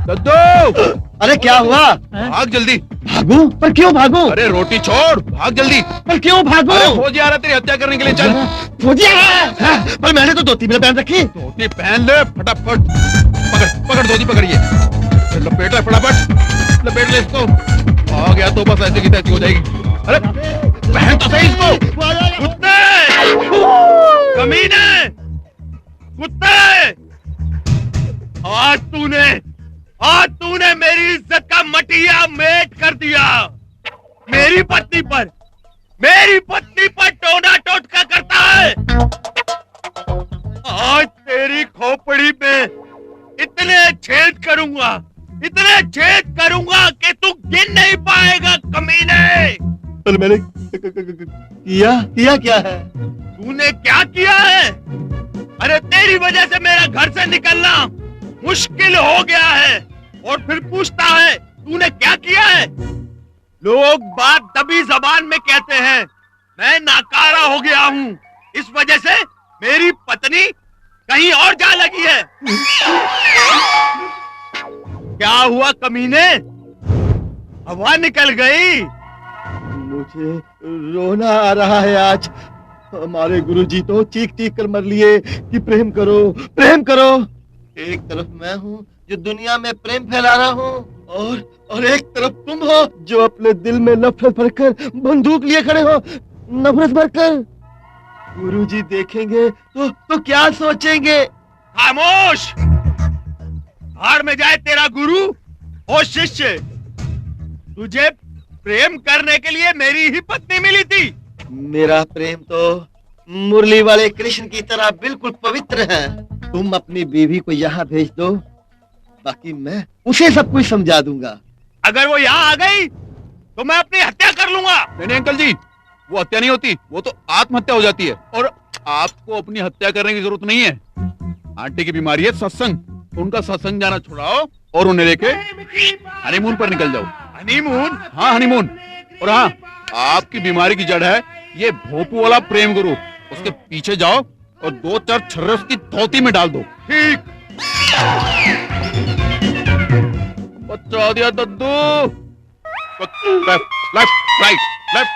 दद्दू, अरे क्या हुआ? भाग जल्दी। भागूं? पर क्यों भागूं? अरे रोटी छोड़, भाग जल्दी। पर क्यों भागूं? अरे फौजी आ रहा तेरी हत्या करने के लिए, चल। फौजी आ रहा है? पर मैंने तो धोती भी पहन रखी। धोती पहन ले फटाफट। पकड़ पकड़ धोती पकड़िए, लपेट ले फटाफट, लपेट ले इसको। आ गया तो बस ऐसे की तैसी हो जाएगी। अरे पहन तो सही इसको। कुत्ते, कमीने, कुत्ते, आज तूने मेरी इज्जत का मटिया मेट कर दिया। मेरी पत्नी पर टोना टोटका करता है। आज तेरी खोपड़ी में इतने छेद करूंगा कि तू गिन नहीं पाएगा, कमीने। पर मैंने किया क्या है? तूने क्या किया है? अरे तेरी वजह से मेरा घर से निकलना मुश्किल हो गया है, और फिर पूछता है तूने क्या किया है। लोग बात दबी जबान में कहते हैं, मैं नाकारा हो गया हूँ, इस वजह से मेरी पत्नी कहीं और जा लगी है। क्या हुआ कमीने, हवा निकल गई? मुझे रोना आ रहा है आज। हमारे गुरुजी तो चीख चीख कर मर लिए कि प्रेम करो, प्रेम करो। एक तरफ मैं हूँ जो दुनिया में प्रेम फैला रहा हूँ, और एक तरफ तुम हो जो अपने दिल में नफरत भरकर बंदूक लिए खड़े हो, नफरत भरकर। गुरुजी देखेंगे तो क्या सोचेंगे? खामोश, भाड़ में जाए तेरा गुरु और शिष्य। तुझे प्रेम करने के लिए मेरी ही पत्नी मिली थी। मेरा प्रेम तो मुरली वाले कृष्ण की तरह बिल्कुल पवित्र है। तुम अपनी बीवी को यहाँ भेज दो, बाकी मैं उसे सब कुछ समझा दूंगा। अगर वो यहाँ आ गई तो मैं अपनी हत्या कर लूंगा। नहीं अंकल जी, वो हत्या नहीं होती, वो तो आत्महत्या हो जाती है। और आपको अपनी हत्या करने की जरूरत नहीं है। आंटी की बीमारी है सत्संग, तो उनका सत्संग जाना छुड़ाओ और उन्हें लेके हनीमून पर निकल जाओ। हनीमून? हाँ हनीमून। और हाँ, आपकी बीमारी की जड़ है ये भोपू वाला प्रेम गुरु। उसके पीछे जाओ और 2-4 छर्रे उसकी धोती में डाल दो। ठीक। बचा दिया दद्दू। Left, left, right, left.